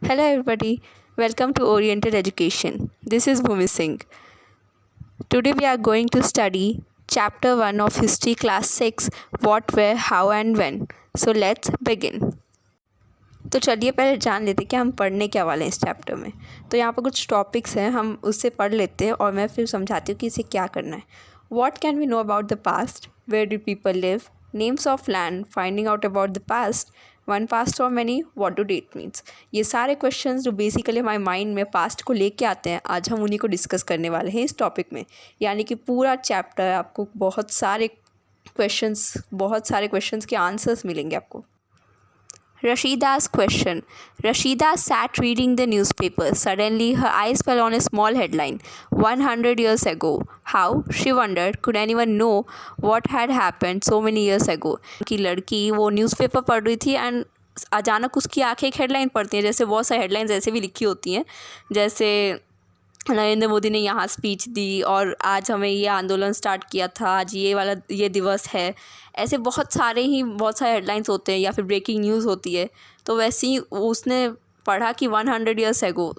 Hello everybody, welcome to Oriented Education. This is Bhumi Singh. Today we are going to study chapter 1 of History class 6 what, where, how and when. So let's begin. तो चलिए पहले जान लेते हैं कि हम पढ़ने क्या वाले हैं इस चैप्टर में। तो यहाँ पर कुछ टॉपिक्स हैं, हम उससे पढ़ लेते हैं और मैं फिर समझाती हूँ कि इसे क्या करना है। What can we know about the past? Where did people live? Names of land, finding out about the past, one past और many, what do that means. ये सारे क्वेश्चंस जो बेसिकली हमारे माइंड में पास्ट को लेके आते हैं, आज हम उन्हीं को डिस्कस करने वाले हैं इस टॉपिक में। यानी कि पूरा चैप्टर आपको बहुत सारे क्वेश्चंस के आंसर्स मिलेंगे आपको। Rashida's question. Rashida sat reading the newspaper. Suddenly, her eyes fell on a small headline. 100 years ago. How? She wondered. Could anyone know what had happened so many years ago? कि लड़की वो newspaper पढ़ रही थी and अचानक उसकी आंखें एक हेडलाइन पढ़ती हैं। जैसे बहुत सारी हेडलाइंस ऐसे भी लिखी होती हैं, जैसे नरेंद्र मोदी ने यहाँ स्पीच दी और आज हमें ये आंदोलन स्टार्ट किया था, आज ये दिवस है। ऐसे बहुत सारे हेडलाइंस होते हैं या फिर ब्रेकिंग न्यूज़ होती है। तो वैसे ही उसने पढ़ा कि 100 ईयर्स एगो,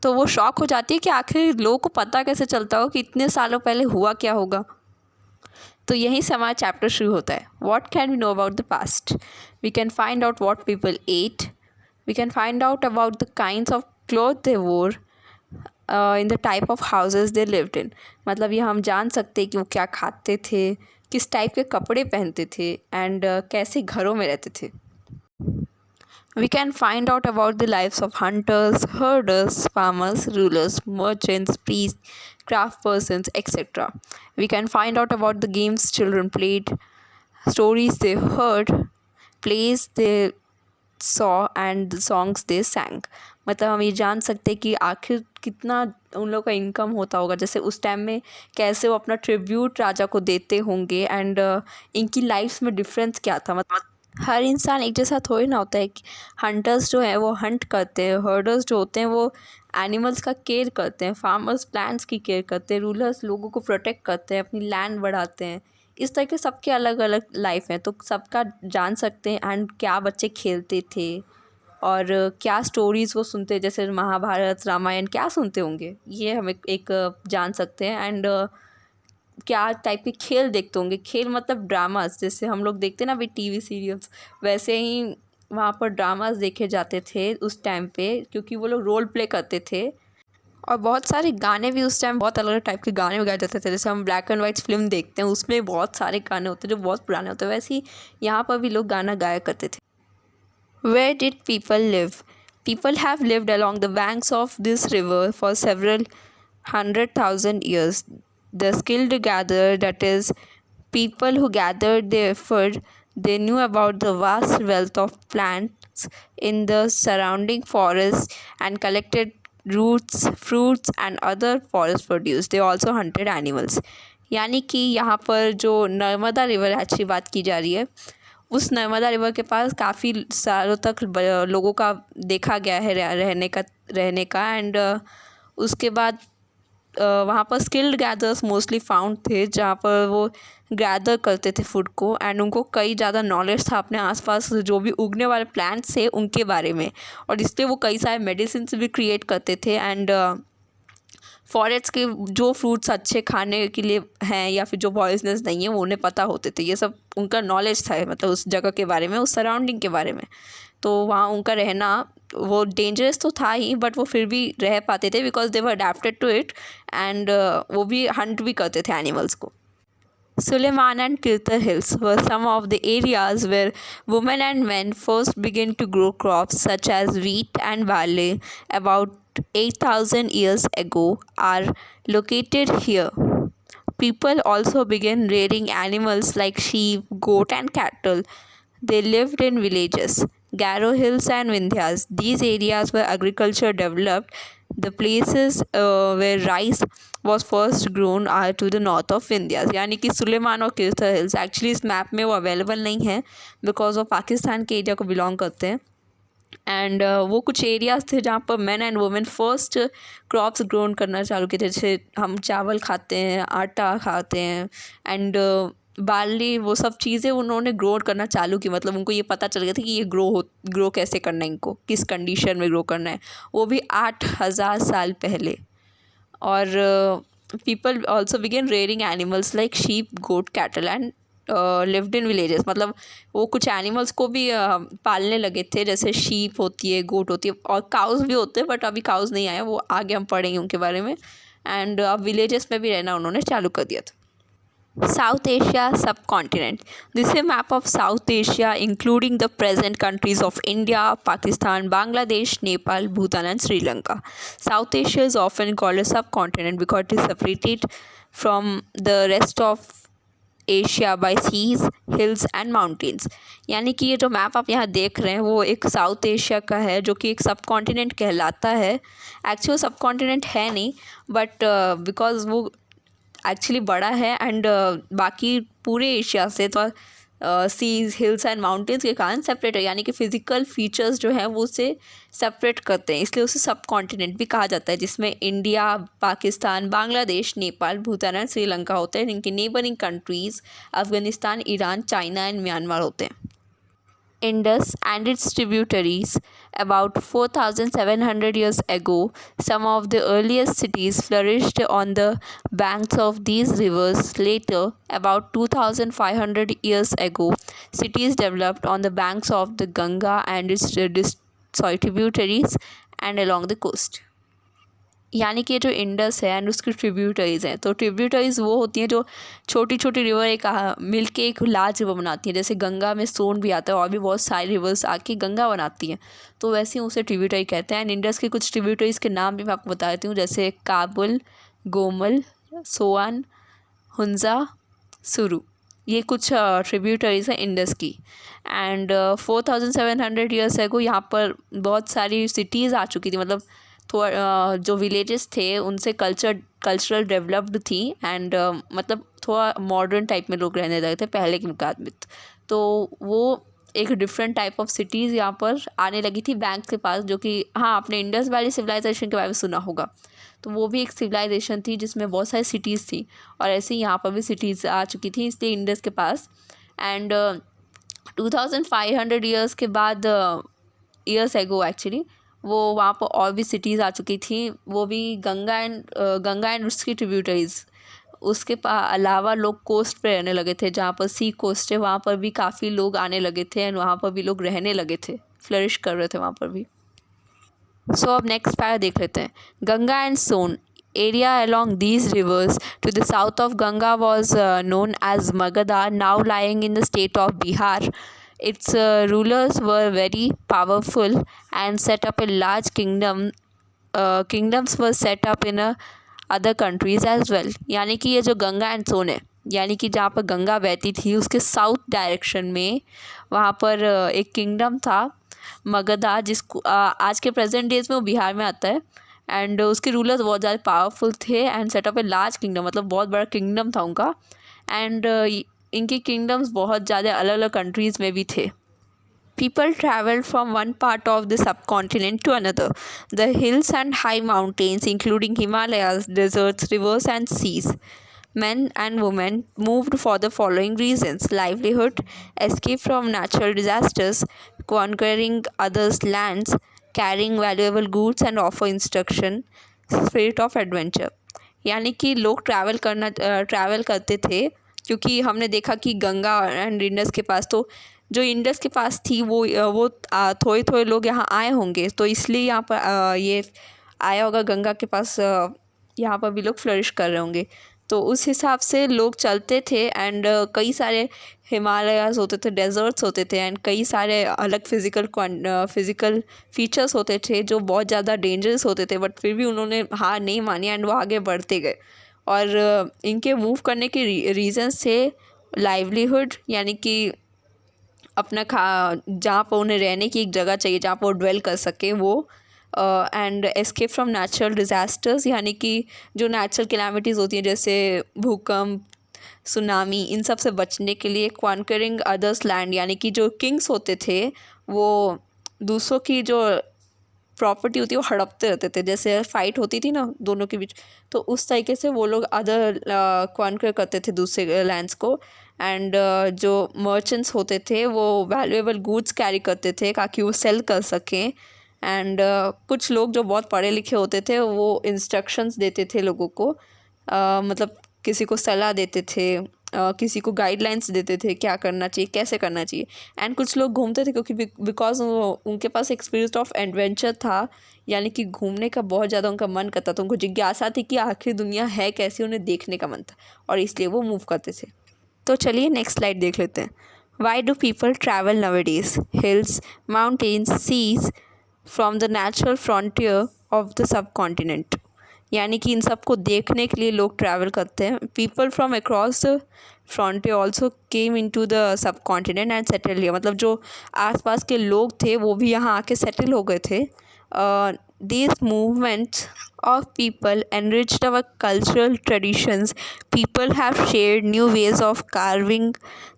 तो वो शॉक हो जाती है कि आखिर लोगों को पता कैसे चलता हो कि इतने सालों पहले हुआ क्या होगा। तो यहीं से हमारा चैप्टर शुरू होता है। What can we know about the past? We can find out what people ate, we can find out about the kinds of cloth they wore, in the type of houses they lived in. मतलब ये हम जान सकते हैं कि वो क्या खाते थे, किस टाइप के कपड़े पहनते थे एंड कैसे घरों में रहते थे। We can find out about the lives of hunters, herders, farmers, rulers, merchants, priests, craft persons, etc. We can find out about the games children played, stories they heard, plays they saw and the songs they sang. मतलब हम ये जान सकते हैं कि आखिर कितना उन लोगों का इनकम होता होगा, जैसे उस टाइम में कैसे वो अपना ट्रिब्यूट राजा को देते होंगे एंड इनकी लाइफ्स में डिफरेंस क्या था। मतलब हर इंसान एक जैसा थोड़ी ना होता है कि हंटर्स जो है वो हंट करते हैं, हर्डर्स जो होते हैं वो एनिमल्स का केयर करते हैं, फार्मर्स प्लांट्स की केयर करते हैं, रूलर्स लोगों को प्रोटेक्ट करते हैं, अपनी लैंड बढ़ाते हैं। इस तरह के सबके अलग अलग लाइफ हैं, तो सबका जान सकते हैं एंड क्या बच्चे खेलते थे और क्या स्टोरीज़ वो सुनते, जैसे महाभारत रामायण क्या सुनते होंगे, ये हम एक जान सकते हैं। एंड क्या टाइप के खेल देखते होंगे। खेल मतलब ड्रामास, जैसे हम लोग देखते हैं ना अभी टीवी सीरियल्स, वैसे ही वहाँ पर ड्रामास देखे जाते थे उस टाइम पे, क्योंकि वो लोग रोल प्ले करते थे। और बहुत सारे गाने भी उस टाइम, बहुत अलग अलग टाइप के गाने गाए जाते थे। जैसे हम ब्लैक एंड वाइट फिल्म देखते हैं, उसमें बहुत सारे गाने होते हैं जो बहुत पुराने होते हैं, वैसे ही यहाँ पर भी लोग गाना गाया करते थे। Where did people live? People have lived along the banks of this river for several 100,000 years. The skilled gatherer, that is, people who gathered their food, they knew about the vast wealth of plants in the surrounding forests and collected roots, fruits and other forest produce. They also hunted animals. यानी कि यहाँ पर जो Narmada river अच्छी बात की जा रही है, उस नर्मदा रिवर के पास काफ़ी सालों तक लोगों का देखा गया है रहने का एंड उसके बाद वहाँ पर स्किल्ड गैदर्स मोस्टली फाउंड थे, जहाँ पर वो गैदर करते थे फूड को एंड उनको कई ज़्यादा नॉलेज था अपने आसपास जो भी उगने वाले प्लांट्स थे उनके बारे में, और इसलिए वो कई सारे मेडिसिन भी क्रिएट करते थे। एंड फॉरेस्ट के जो फ्रूट्स अच्छे खाने के लिए हैं या फिर जो पॉइजनस नहीं है वो उन्हें पता होते थे। ये सब उनका नॉलेज था, मतलब उस जगह के बारे में, उस सराउंडिंग के बारे में। तो वहाँ उनका रहना वो डेंजरस तो था ही, बट वो फिर भी रह पाते थे because they were adapted to it and वो भी हंट भी करते थे एनिमल्स को। Suleiman and Kirtar Hills were some of the areas where women and men first began to grow crops such as wheat and barley. About 8,000 years ago are located here. People also began rearing animals like sheep, goat and cattle. They lived in villages, Garo Hills and Vindhyas. These areas where agriculture developed. The places where rice was first grown are to the north of Vindhyas. यानी कि सुलेमान और Kirthar hills actually इस map में वो available नहीं है because वो पाकिस्तान के एरिया को बिलोंग करते हैं। एंड वो कुछ एरियाज़ थे जहाँ पर man and women first crops grown करना चालू किए थे। जैसे हम चावल खाते हैं, आटा खाते हैं एंड बार्ली वो सब चीज़ें उन्होंने ग्रो करना चालू की, मतलब उनको ये पता चल गया था कि ये ग्रो कैसे करना है, इनको किस कंडीशन में ग्रो करना है, वो भी 8,000 साल पहले। और people also began rearing animals like sheep, goat, cattle and lived in villages, मतलब वो कुछ एनिमल्स को भी पालने लगे थे, जैसे शीप होती है, गोट होती है, और काउस भी होते हैं, बट अभी काउस नहीं आए, वो आगे हम पढ़ेंगे उनके बारे में। एंड अब विलेजेस में भी रहना उन्होंने चालू कर दिया था। South Asia subcontinent. This is a map of South Asia including the present countries of India, Pakistan, Bangladesh, Nepal, Bhutan and Sri Lanka. South Asia is often called a subcontinent because it is separated from the rest of Asia by seas, hills and mountains. यानी कि ये जो map आप यहाँ देख रहे हैं वो एक साउथ एशिया का है, जो कि एक सब कॉन्टिनेंट कहलाता है। एक्चुअली सब कॉन्टिनेंट है नहीं, बट बिकॉज वो एक्चुअली बड़ा है एंड बाकी पूरे एशिया से तो सीज, हिल्स एंड माउंटेन्स के कारण सेपरेट है, यानी कि फिजिकल फीचर्स जो हैं वो उसे सेपरेट करते हैं, इसलिए उसे सब कॉन्टिनेंट भी कहा जाता है, जिसमें इंडिया, पाकिस्तान, बांग्लादेश, नेपाल, भूटान एंड श्रीलंका होते हैं, जिनके neighbouring countries Afghanistan, Iran, China and Myanmar होते हैं। Indus and its tributaries. About 4,700 years ago, some of the earliest cities flourished on the banks of these rivers. Later, about 2,500 years ago, cities developed on the banks of the Ganga and its tributaries and along the coast. यानी कि जो Indus है and उसकी tributaries हैं, तो tributaries वो होती हैं जो छोटी छोटी रिवर एक मिल के एक लार्ज रिवर बनाती हैं, जैसे गंगा में सोन भी आता है और भी बहुत सारी रिवर्स आके गंगा बनाती हैं, तो वैसे ही उसे ट्रिब्यूटरी कहते हैं। एंड इंडस के कुछ ट्रिब्यूटरीज़ के नाम भी मैं आपको बता देती हूँ, जैसे काबुल, गोमल, सोअन, हुंजा, सुरु, ये कुछ ट्रिब्यूटरीज़ हैं इंडस की। एंड 4,700 ईयर्स एगो यहाँ पर बहुत सारी सिटीज़ आ चुकी थी, मतलब थोड़ा जो विलेजेस थे उनसे कल्चरल डेवलप्ड थी एंड मतलब थोड़ा मॉडर्न टाइप में लोग रहने लगे थे पहले के मुकाबले, तो वो एक डिफरेंट टाइप ऑफ सिटीज़ यहाँ पर आने लगी थी बैंक के पास, जो कि हाँ आपने इंडस वैली सिविलाइजेशन के बारे में सुना होगा, तो वो भी एक सिविलाइजेशन थी जिसमें बहुत सारी सिटीज़ थी, और ऐसे ही यहाँ पर भी सिटीज़ आ चुकी थी इसलिए इंडस के पास। एंड 2,500 ईयर्स के बाद ईयर्स एगो एक्चुअली वो वहाँ पर और भी सिटीज़ आ चुकी थी, वो भी गंगा एंड उसकी ट्रिब्यूटरीज़, उसके अलावा लोग कोस्ट पे रहने लगे थे, जहाँ पर सी कोस्ट है वहाँ पर भी काफ़ी लोग आने लगे थे एंड वहाँ पर भी लोग रहने लगे थे, फ्लरिश कर रहे थे वहाँ पर भी। सो अब नेक्स्ट पैरा देख लेते हैं। Ganga and Son area along these rivers to the south of Ganga was known as Magadha, now lying in the state of Bihar. Its rulers were very powerful and set up a large kingdom. Kingdoms were set up in other countries as well. यानी कि ये जो Ganga and सोन है, यानी कि जहाँ पर गंगा बहती थी उसके साउथ डायरेक्शन में वहाँ पर एक किंगडम था मगधा, जिसको आज के प्रेजेंट डेज में वो बिहार में आता है। एंड उसके रूलर्स बहुत ज़्यादा पावरफुल थे and setup a large kingdom, मतलब बहुत बड़ा किंगडम था उनका। एंड इनके किंगडम्स बहुत ज़्यादा अलग अलग कंट्रीज़ में भी थे। People traveled from one part of the subcontinent to another. The hills and high mountains, including Himalayas, deserts, rivers, and seas. Men and women moved for the following reasons: livelihood, escape from natural disasters, conquering others' lands, carrying valuable goods and offer instruction, spirit of adventure. यानी कि लोग travel करते थे, क्योंकि हमने देखा कि Ganga and Indus के पास, तो जो इंडस के पास थी वो थोड़े थोड़े लोग यहाँ आए होंगे, तो इसलिए यहाँ पर ये आया होगा गंगा के पास, यहाँ पर भी लोग फ्लरिश कर रहे होंगे, तो उस हिसाब से लोग चलते थे। एंड कई सारे हिमालयाज़ होते थे, डेजर्ट्स होते थे, एंड कई सारे अलग फिज़िकल फीचर्स होते थे जो बहुत ज़्यादा डेंजरस होते थे, बट फिर भी उन्होंने हार नहीं मानी एंड वो आगे बढ़ते गए। और इनके मूव करने के रीज़न्स थे लाइवलीहुड, यानी कि अपना जहाँ पर उन्हें रहने की एक जगह चाहिए जहाँ पर वो ड्वेल कर सके वो, and escape from natural disasters, यानी कि जो नेचुरल कैलामिटीज़ होती हैं जैसे भूकंप, सुनामी, इन सब से बचने के लिए। कॉन्करिंग अदर्स लैंड, यानी कि जो किंग्स होते थे वो दूसरों की जो प्रॉपर्टी होती है वो हड़पते रहते थे, जैसे फाइट होती थी ना दोनों के बीच, तो उस तरीके से वो लोग अदर कॉन्कर करते थे दूसरे लैंड्स को। एंड जो मर्चेंट्स होते थे वो वैल्यूएबल गुड्स कैरी करते थे ताकि वो सेल कर सकें। एंड कुछ लोग जो बहुत पढ़े लिखे होते थे वो इंस्ट्रक्शंस देते थे लोगों को, मतलब किसी को सलाह देते थे, किसी को गाइडलाइंस देते थे क्या करना चाहिए, कैसे करना चाहिए। एंड कुछ लोग घूमते थे क्योंकि बिकॉज उनके पास एक स्पिरिट ऑफ एडवेंचर था, यानी कि घूमने का बहुत ज़्यादा उनका मन करता था, उनको जिज्ञासा थी कि आखिर दुनिया है कैसी, उन्हें देखने का मन था और इसलिए वो मूव करते थे। तो चलिए नेक्स्ट स्लाइड देख लेते हैं। Why do people travel nowadays? Hills, mountains, seas from the natural frontier of the subcontinent, यानी कि इन सब को देखने के लिए लोग ट्रैवल करते हैं। People from across the frontier also came in to the subcontinent and settle here, मतलब जो आसपास के लोग थे वो भी यहाँ आके सेटल हो गए थे। These movements of people enriched our cultural traditions. People have shared new ways of carving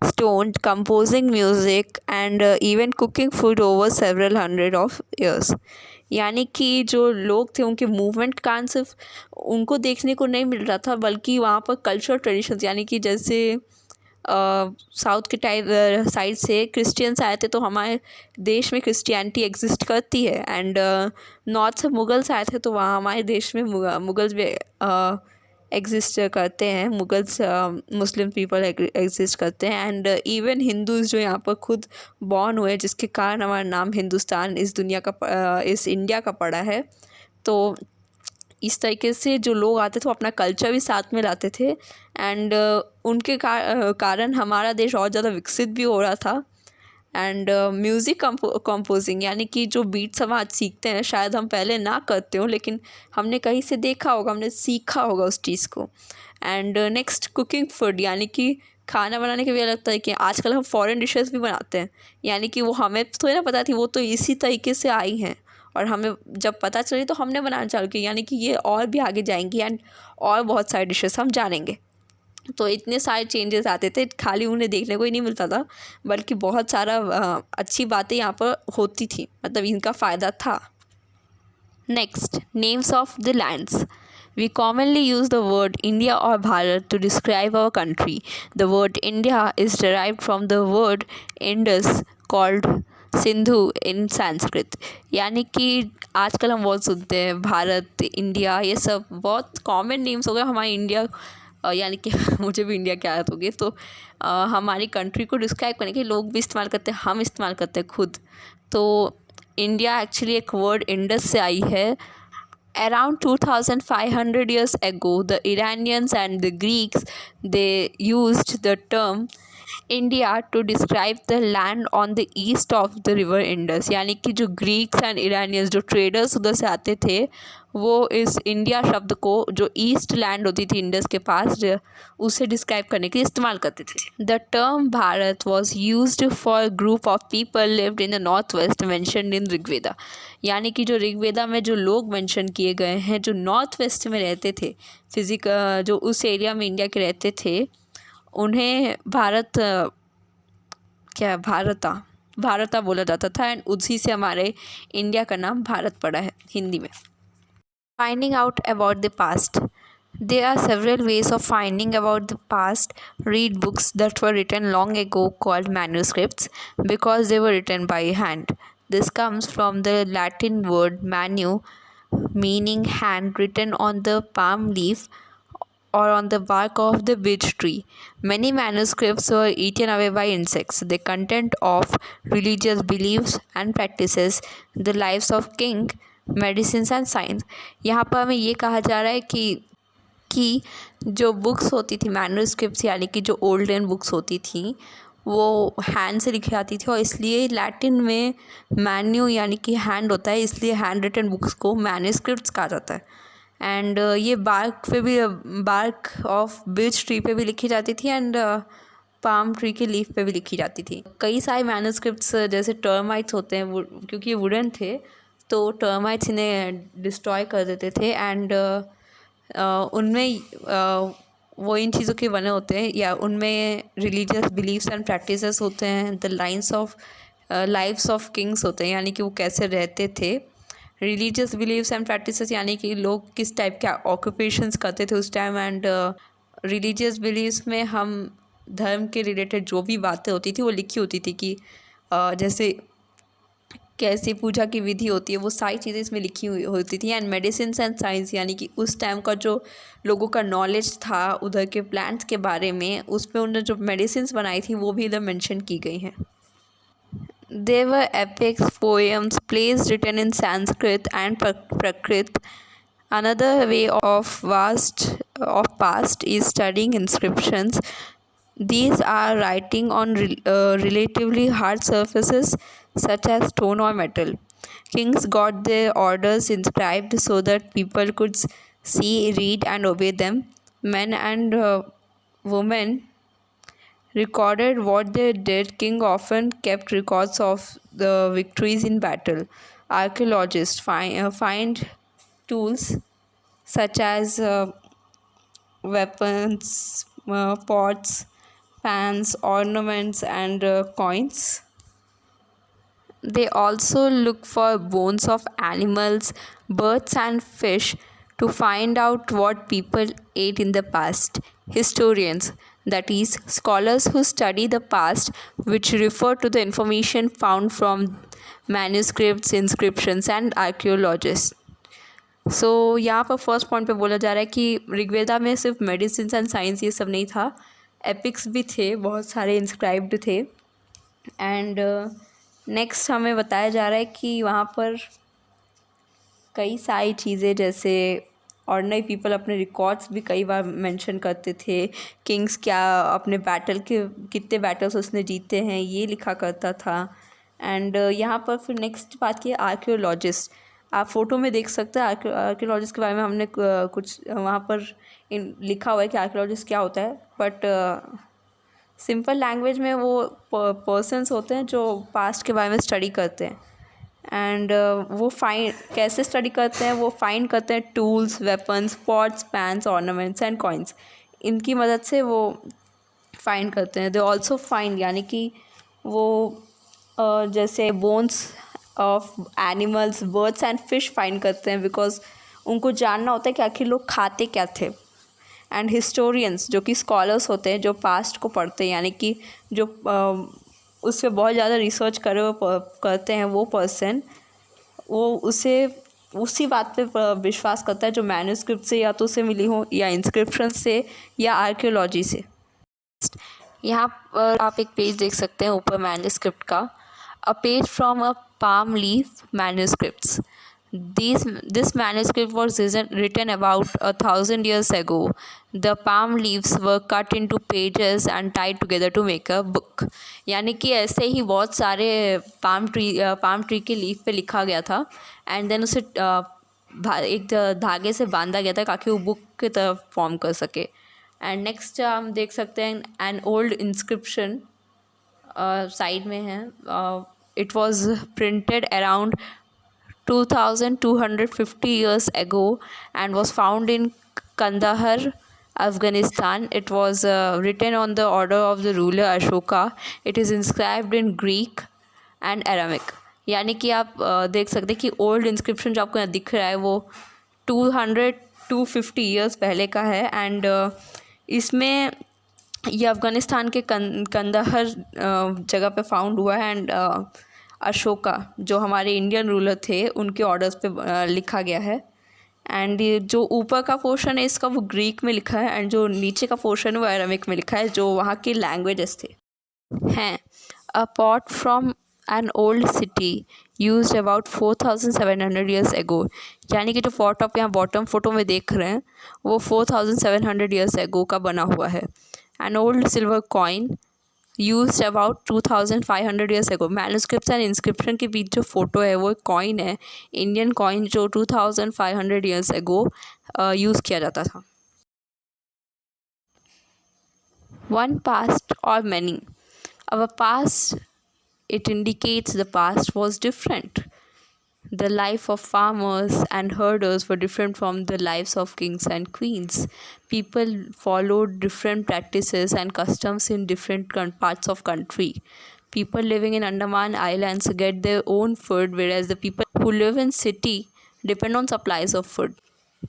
stone, composing music, and even cooking food over several hundred of years. यानी कि जो लोग थे उनके मूवमेंट का कारण सिर्फ उनको देखने को नहीं मिल रहा था, बल्कि वहाँ पर कल्चरल ट्रेडिशंस, यानी कि जैसे साउथ के साइड से क्रिश्चियंस आए थे तो हमारे देश में क्रिश्चियनिटी एग्जिस्ट करती है। एंड नॉर्थ से मुगल्स आए थे तो वहाँ हमारे देश में मुगल्स भी एग्जिस्ट करते हैं, मुगल्स मुस्लिम पीपल एग्जिस्ट करते हैं। एंड इवन हिंदूज़ जो यहाँ पर खुद बॉर्न हुए, जिसके कारण हमारा नाम हिंदुस्तान इस दुनिया का इस इंडिया का पड़ा है। तो इस तरीके से जो लोग आते थे वो अपना कल्चर भी साथ में लाते थे। एंड उनके कारण हमारा देश और ज़्यादा विकसित भी हो रहा था। एंड म्यूज़िक कंपोजिंग, यानी कि जो बीट्स हम आज सीखते हैं शायद हम पहले ना करते हो, लेकिन हमने कहीं से देखा होगा, हमने सीखा होगा उस चीज़ को। एंड नेक्स्ट कुकिंग फूड, यानी कि खाना बनाने के भी अलग तरीके हैं। आजकल हम फॉरेन डिशेस भी बनाते हैं, यानी कि वो हमें थोड़ी ना पता थी, वो तो इसी तरीके से आई हैं और हमें जब पता चली तो हमने बनाना चालू किया, यानी कि ये और भी आगे जाएंगी एंड और बहुत सारे डिशेस हम जानेंगे। तो इतने सारे चेंजेस आते थे, खाली उन्हें देखने को ही नहीं मिलता था, बल्कि बहुत सारा अच्छी बातें यहाँ पर होती थी, मतलब इनका फ़ायदा था। Next, names of the lands. We commonly use the word India or Bharat to describe our country. The word India is derived from the word Indus, called Sindhu in Sanskrit, यानी कि आजकल हम बहुत सुनते हैं भारत, इंडिया, ये सब बहुत कॉमन नेम्स हो गए हमारे इंडिया, यानी कि मुझे भी इंडिया की आदत होगी, तो हमारी कंट्री को डिस्क्राइब करने के लोग भी इस्तेमाल करते हैं, हम इस्तेमाल करते हैं खुद। तो इंडिया एक्चुअली एक वर्ड इंडस से आई है। Around 2500 years ago, the Iranians and the Greeks, they used the term India to describe the land on the east of the river Indus, यानी कि जो ग्रीक्स एंड इरानियंस, जो traders उधर से आते थे, वो इस इंडिया शब्द को, जो ईस्ट लैंड होती थी इंडस के पास, उसे डिस्क्राइब करने के लिए इस्तेमाल करते थे। The term Bharat was used for group of people lived in the north west mentioned in Rigveda, यानी कि जो ऋग्वेदा में जो लोग मेंशन किए गए हैं जो नॉर्थ वेस्ट में रहते थे, जो उस एरिया में इंडिया के रहते थे, उन्हें भारत भारता बोला जाता था। एंड उसी से हमारे इंडिया का नाम भारत पड़ा है हिंदी में। Finding out about the past. There are several ways of finding about the past. Read books that were written long ago called manuscripts because they were written by hand. This comes from the Latin word manu, meaning hand, written on the palm leaf or on the bark of the beech tree. Many manuscripts were eaten away by insects. The content of religious beliefs and practices, the lives of king, medicines and science. यहाँ पर हमें ये कहा जा रहा है कि जो बुक्स होती थी मैन्युस्क्रिप्ट्स, यानी कि जो ओल्डन बुक्स होती थी वो हैंड से लिखी जाती थी, और इसलिए लैटिन में मैन्यू यानी कि हैंड होता है, इसलिए हैंड रिटन बुक्स को मैन्युस्क्रिप्ट्स कहा जाता है। एंड ये बार्क ऑफ बीच ट्री पे भी लिखी जाती थी एंड पाम ट्री के लीफ पे भी लिखी जाती थी। कई सारे मैन्युस्क्रिप्ट्स जैसे टर्माइट्स होते हैं, वो क्योंकि ये वुडन थे तो टर्माइट्स इन्हें डिस्ट्रॉय कर देते थे। एंड उनमें वो इन चीज़ों के बने होते हैं, या उनमें रिलीजियस बिलीव्स एंड प्रैक्टिसेस होते हैं। द लाइव्स ऑफ किंग्स होते हैं, यानी कि वो कैसे रहते थे, रिलीजियस बिलीव्स एंड प्रैक्टिसेस यानी कि लोग किस टाइप के ऑक्यूपेशंस करते थे उस टाइम, एंड रिलीजियस बिलीव्स में हम धर्म के रिलेटेड जो भी बातें होती थी वो लिखी होती थी कि जैसे कैसे पूजा की विधि होती है, वो सारी चीज़ें इसमें लिखी हुई होती थी। एंड मेडिसिन एंड साइंस यानी कि उस टाइम का जो लोगों का नॉलेज था उधर के प्लांट्स के बारे में, उसमें उन्होंने जो मेडिसिन बनाई थी वो भी इधर मेंशन की गई हैं। They were epics, poems, plays written in Sanskrit and Prakrit. Another way of past is studying inscriptions. These are writing on relatively hard surfaces such as stone or metal. Kings got their orders inscribed so that people could see, read, and obey them. Men and women recorded what they did. King often kept records of the victories in battle. Archaeologists find tools such as weapons, pots, pans, ornaments, and coins. They also look for bones of animals, birds, and fish to find out what people ate in the past. Historians, that is, scholars who study the past, which refer to the information found from manuscripts, inscriptions, and archaeologists. सो यहाँ पर first point पे बोला जा रहा है कि ऋग्वेदा में सिर्फ मेडिसिन एंड साइंस ये सब नहीं था, एपिक्स भी थे, बहुत सारे इंस्क्राइब्ड थे। एंड नेक्स्ट हमें बताया जा रहा है कि वहाँ पर कई सारी चीज़ें, जैसे ऑर्डिनरी पीपल अपने रिकॉर्ड्स भी कई बार मेंशन करते थे। किंग्स क्या अपने बैटल के कितने बैटल्स उसने जीते हैं ये लिखा करता था। एंड यहाँ पर फिर नेक्स्ट बात की आर्कियोलॉजिस्ट, आप फ़ोटो में देख सकते हैं आर्कियोलॉजिस्ट के बारे में हमने कुछ वहाँ पर लिखा हुआ है कि आर्कियोलॉजिस्ट क्या होता है, बट सिंपल लैंग्वेज में वो पर्सन्स होते हैं जो पास्ट के बारे में स्टडी करते हैं। एंड वो कैसे स्टडी करते हैं, वो फाइंड करते हैं tools, weapons, pots, pans, ornaments and coins, इनकी मदद से वो फाइंड करते हैं। दे ऑल्सो फाइंड यानी कि वो जैसे bones of animals, birds and fish find करते हैं, बिकॉज उनको जानना होता है कि आखिर लोग खाते क्या थे। एंड हिस्टोरियंस जो कि स्कॉलर्स होते हैं, जो पास्ट को पढ़ते हैं, यानी कि जो उस पर बहुत ज़्यादा रिसर्च करते हैं, वो पर्सन वो उसी बात पे विश्वास करता है जो मैन्युस्क्रिप्ट से या तो उसे मिली हो, या इंस्क्रिप्शन से, या आर्कियोलॉजी से। यहाँ पर आप एक पेज देख सकते हैं ऊपर मैन्युस्क्रिप्ट का, a page from a palm leaf manuscripts. This manuscript was written about 1,000 years ago. The palm leaves were cut into pages and tied together to make a book. यानी कि ऐसे ही बहुत सारे पाम ट्री के leaf पे लिखा गया था, एंड देन उसे एक धागे से बांधा गया था ताकि वो बुक की तरह फॉर्म कर सके। एंड नेक्स्ट हम देख सकते हैं एन ओल्ड इंस्क्रिप्शन साइड में है। It was printed around 2,250 years ago and was found in Kandahar, Afghanistan. It was written on the order of the ruler Ashoka. It is inscribed in Greek and Aramaic. यानी कि आप देख सकते हैं कि old inscription जो आपको यहाँ दिख रहा है वो 250 ईयर्स पहले का है। एंड इसमें ये अफ़गानिस्तान के कंदाहर जगह पे फाउंड हुआ है। एंड अशोका जो हमारे इंडियन रूलर थे उनके ऑर्डर्स पे लिखा गया है। एंड जो ऊपर का पोर्शन है इसका वो ग्रीक में लिखा है, एंड जो नीचे का पोर्शन है वो अरामिक में लिखा है, जो वहाँ के लैंग्वेजेस थे हैं। अ pot from an old city used about 4,700 years ago, यानी कि जो पॉट आप यहाँ बॉटम फोटो में देख रहे हैं वो 4,700 ईयर्स एगो का बना हुआ है। An old silver coin used about 2,500 years ago. Manuscripts and inscription के बीच जो फ़ोटो है वो एक कॉइन है, इंडियन कॉइन, जो 2,500 ईयर्स एगो यूज़ किया जाता था। वन पास्ट और many, our past it indicates the past was different. The life of farmers and herders were different from the lives of kings and queens. People followed different practices and customs in different parts of country. people living in Andaman Islands get their own food, whereas the people who live in city depend on supplies of food.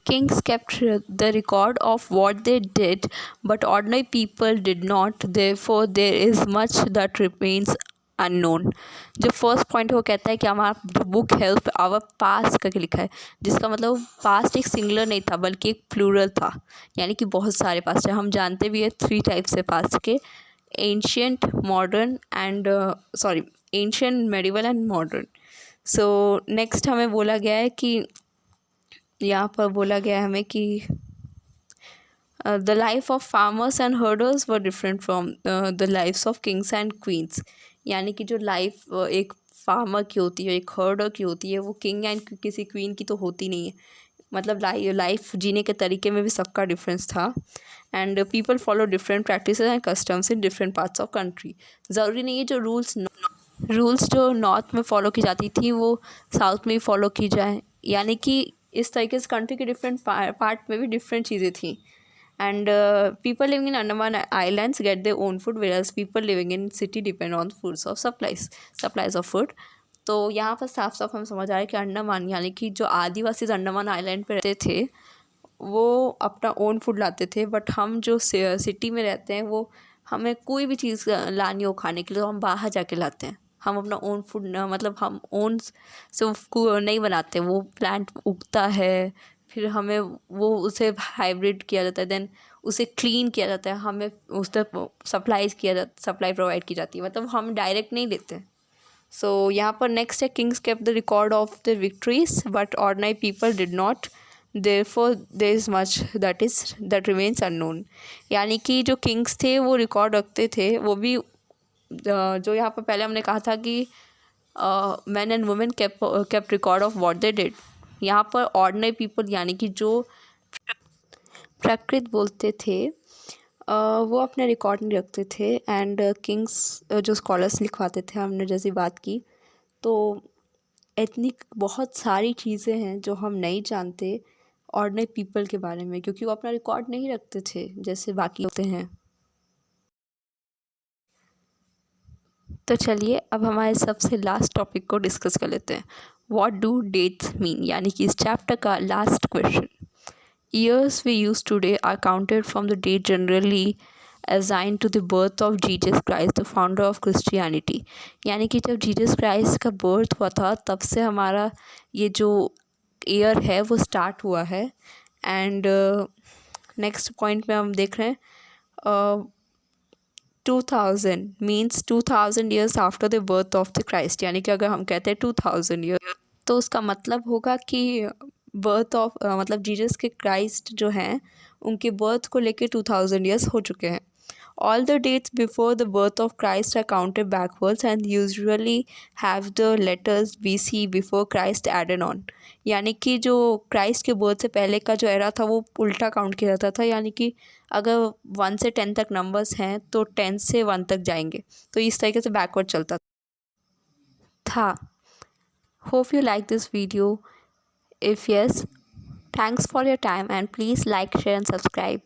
Kings kept the record of what they did, but ordinary people did not. Therefore, there is much that remains unknown. जो first point है वो कहता है कि हमारा जो book help our past करके लिखा है, जिसका मतलब पास्ट एक सिंगुलर नहीं था बल्कि एक प्लूरल था, यानी कि बहुत सारे पास्ट है. हम जानते भी है 3 टाइप्स है पास्ट के, ancient, modern and ancient, medieval and modern. So next हमें बोला गया है कि यहाँ पर बोला गया है हमें कि the life of farmers and herders were different from the lifes of kings and queens. यानी कि जो लाइफ एक फार्मर की होती है, एक हर्डर की होती है, वो किंग एंड किसी क्वीन की तो होती नहीं है. मतलब लाइफ जीने के तरीके में भी सबका डिफरेंस था. And people follow different practice and customs in different parts of country. ज़रूरी नहीं है जो रूल्स जो नॉर्थ में फॉलो की जाती थी वो साउथ में भी फॉलो की जाए. यानी कि इस तरीके से कंट्री के डिफरेंट पार्ट में भी डिफरेंट चीज़ें थी. And people living in Andaman islands get their own food, whereas people living in city depend on foods of supplies of food. तो यहाँ पर साफ साफ हम समझ आ रहे हैं कि अंडमान यानी कि जो आदिवासी अंडमान आइलैंड पे रहते थे वो अपना ओन फूड लाते थे. बट हम जो सिटी में रहते हैं वो हमें कोई भी चीज़ लानी हो खाने के लिए तो हम बाहर जाके लाते हैं. हम अपना ओन फूड मतलब हम ओन से उसको नहीं बनाते. वो प्लांट उगता है, फिर हमें वो उसे हाइब्रिड किया जाता है, देन उसे क्लीन किया जाता है, हमें उस तक सप्लाई प्रोवाइड की जाती है. मतलब हम डायरेक्ट नहीं लेते. सो यहाँ पर नेक्स्ट है kings kept the record of the victories but ordinary people did not. Therefore there is much that remains unknown. यानी कि जो किंग्स थे वो रिकॉर्ड रखते थे, वो भी जो यहाँ पर पहले हमने कहा था कि man and women kept record of what they did. यहाँ पर ऑर्डिनरी पीपल यानी कि जो प्राकृत बोलते थे वो अपने रिकॉर्ड नहीं रखते थे. एंड किंग्स जो स्कॉलर्स लिखवाते थे, हमने जैसी बात की, तो एथनिक बहुत सारी चीज़ें हैं जो हम नहीं जानते ऑर्डिनरी पीपल के बारे में, क्योंकि वो अपना रिकॉर्ड नहीं रखते थे जैसे बाकी होते हैं. तो चलिए अब हमारे सबसे लास्ट टॉपिक को डिस्कस कर लेते हैं. व्हाट डू डेट्स मीन, यानी कि इस चैप्टर का last question. Years we use today are counted from the date generally assigned to the birth of Jesus Christ the founder of Christianity. यानी कि जब जीसस क्राइस्ट का बर्थ हुआ था तब से हमारा ये जो ईयर है वो स्टार्ट हुआ है. एंड नेक्स्ट पॉइंट में हम देख रहे हैं 2000 means 2000 years after the birth of the Christ. यानी कि अगर हम कहते हैं 2000 ईयर तो उसका मतलब होगा कि बर्थ ऑफ मतलब जीसस के क्राइस्ट जो हैं उनके बर्थ को लेके 2000 ईयर्स हो चुके हैं. All the dates before the birth of Christ are counted backwards and usually have the letters BC before Christ added on. यानी कि जो क्राइस्ट के बर्थ से पहले का जो एरा था वो उल्टा काउंट किया जाता था. यानी कि अगर 1 से 10 तक नंबर्स हैं तो 10 से 1 तक जाएंगे, तो इस तरीके से बैकवर्ड चलता था. Hope you like this video. If yes, thanks for your time and please like, share and subscribe.